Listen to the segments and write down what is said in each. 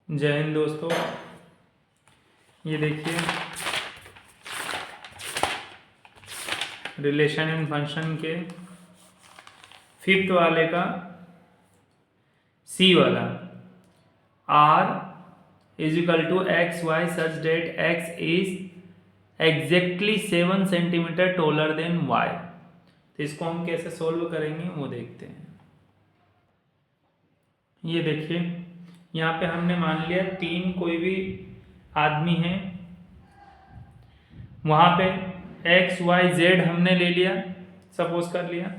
जय हिंद दोस्तों। ये देखिए रिलेशन एंड फंक्शन के फिफ्थ वाले का सी वाला r is equal to x y such that x is exactly 7 centimetre taller than y। तो इसको हम कैसे सोल्व करेंगे वो देखते हैं। ये देखिए यहाँ पे हमने मान लिया तीन कोई भी आदमी हैं, वहाँ पे एक्स वाई जेड हमने ले लिया, सपोज कर लिया,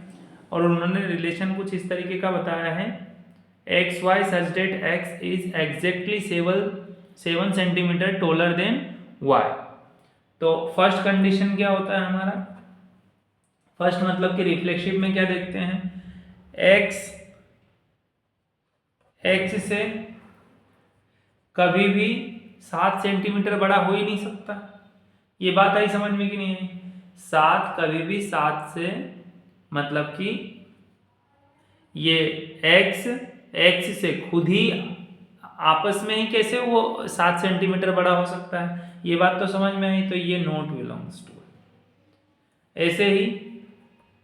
और उन्होंने रिलेशन कुछ इस तरीके का बताया है x y such that x is exactly 7 centimetre taller than y. तो फर्स्ट कंडीशन क्या होता है हमारा, फर्स्ट मतलब कि रिफ्लेक्सिव में क्या देखते हैं, एक्स से कभी भी 7 सेंटीमीटर बड़ा हो ही नहीं सकता। ये बात आई समझ में कि नहीं आई? 7 कभी भी 7 से मतलब कि ये एक्स से खुद ही आपस में ही कैसे वो 7 सेंटीमीटर बड़ा हो सकता है, ये बात तो समझ में आई। तो ये नॉट बिलोंग्स टू। ऐसे ही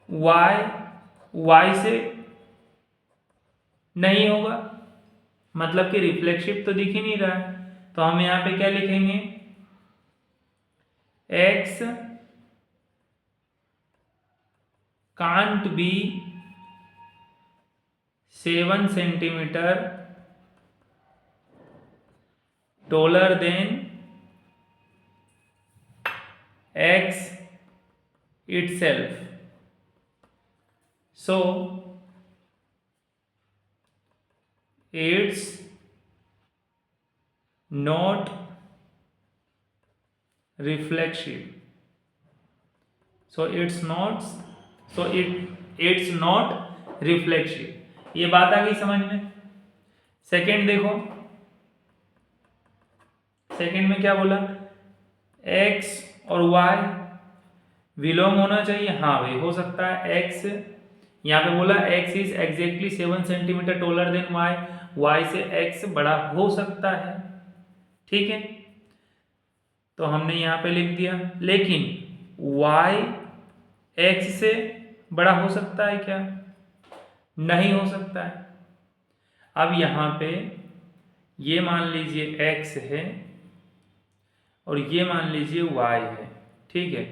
वाई से नहीं होगा, मतलब कि रिफ्लेक्सिव तो दिख ही नहीं रहा है। तो हम यहां पे क्या लिखेंगे, x can't be 7 centimetre taller than x itself. So it's not reflexive. it's not reflexive. ये बात आ गई समझ में। सेकंड देखो, सेकंड में क्या बोला, x और y विलोम होना चाहिए। हाँ भाई हो सकता है, x यहाँ पे बोला x is exactly 7 centimetre taller than y, y से x बड़ा हो सकता है, ठीक है। तो हमने यहाँ पे लिख दिया, लेकिन y x से बड़ा हो सकता है क्या? नहीं हो सकता है। अब यहाँ पे ये मान लीजिए x है और ये मान लीजिए y है, ठीक है।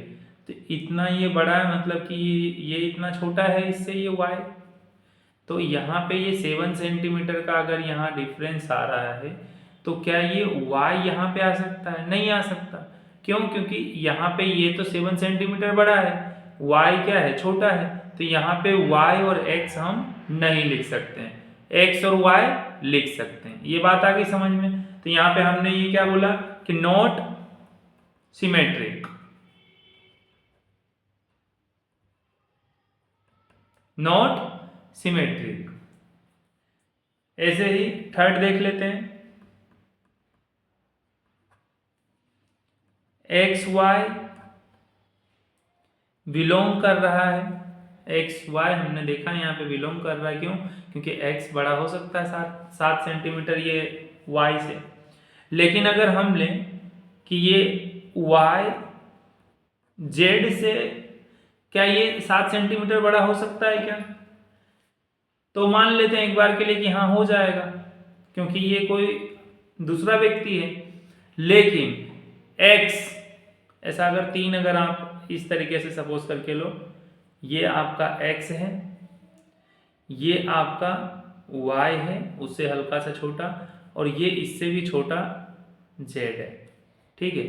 तो इतना ये बड़ा है, मतलब कि ये इतना छोटा है इससे ये y। तो यहाँ पे ये 7 सेंटीमीटर का अगर यहाँ डिफरेंस आ रहा है तो क्या ये y यहाँ पे आ सकता है? नहीं आ सकता। क्यों? क्योंकि यहाँ पे ये तो 7 सेंटीमीटर बड़ा है, y क्या है, छोटा है। तो यहाँ पे y और x हम नहीं लिख सकते हैं, x और y लिख सकते हैं। ये बात आ गई समझ में। तो यहाँ पे हमने ये क्या बोला कि नॉट सिमेट्रिक, नॉट सिमेट्रिक। ऐसे ही थर्ड देख लेते हैं, एक्स वाई बिलोंग कर रहा है, एक्स वाई हमने देखा यहाँ पे बिलोंग कर रहा है। क्यों? क्योंकि एक्स बड़ा हो सकता है 7 सेंटीमीटर ये वाई से। लेकिन अगर हम लें कि ये वाई जेड से, क्या ये 7 सेंटीमीटर बड़ा हो सकता है क्या? तो मान लेते हैं एक बार के लिए कि हाँ हो जाएगा, क्योंकि ये कोई दूसरा व्यक्ति है। लेकिन x ऐसा अगर 3 अगर आप इस तरीके से सपोज करके लो, ये आपका x है, ये आपका y है उससे हल्का सा छोटा, और ये इससे भी छोटा z है, ठीक है।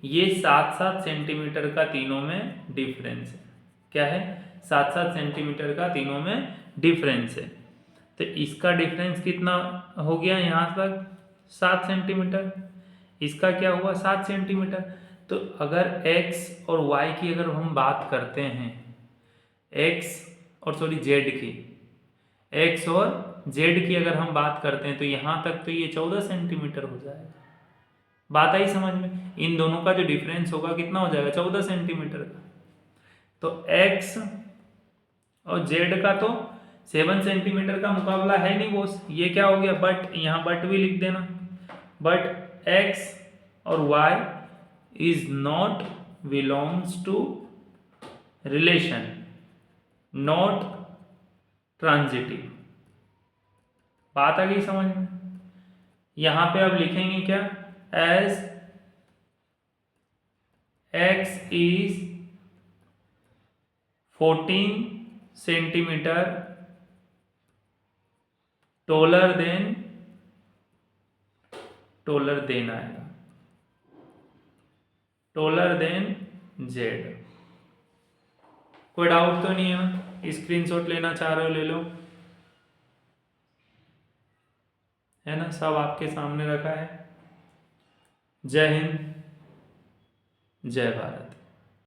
ये 7-7 सेंटीमीटर का तीनों में डिफरेंस है। क्या है? 7-7 सेंटीमीटर का तीनों में डिफरेंस है। तो इसका डिफरेंस कितना हो गया यहाँ तक? 7 सेंटीमीटर। इसका क्या हुआ? 7 सेंटीमीटर। तो अगर x और y की अगर हम बात करते हैं, z की, x और z की अगर हम बात करते हैं तो यहाँ तक तो ये 14 सेंटीमीटर हो जाएगा। बात आई समझ में? इन दोनों का जो डिफरेंस होगा कितना हो जाएगा? 14 सेंटीमीटर का। तो x और z का तो 7 सेंटीमीटर का मुकाबला है नहीं बॉस। ये क्या हो गया? बट, यहाँ बट भी लिख देना। बट एक्स और Y is not belongs to relation, not transitive. बात आ गई समझ में? यहां पे अब लिखेंगे क्या, as x is 14 centimetre taller than आएगा, टोलर देन जेड। कोई डाउट तो नहीं है? स्क्रीनशॉट लेना चाह रहे हो ले लो, है ना, सब आपके सामने रखा है। जय हिंद, जय भारत।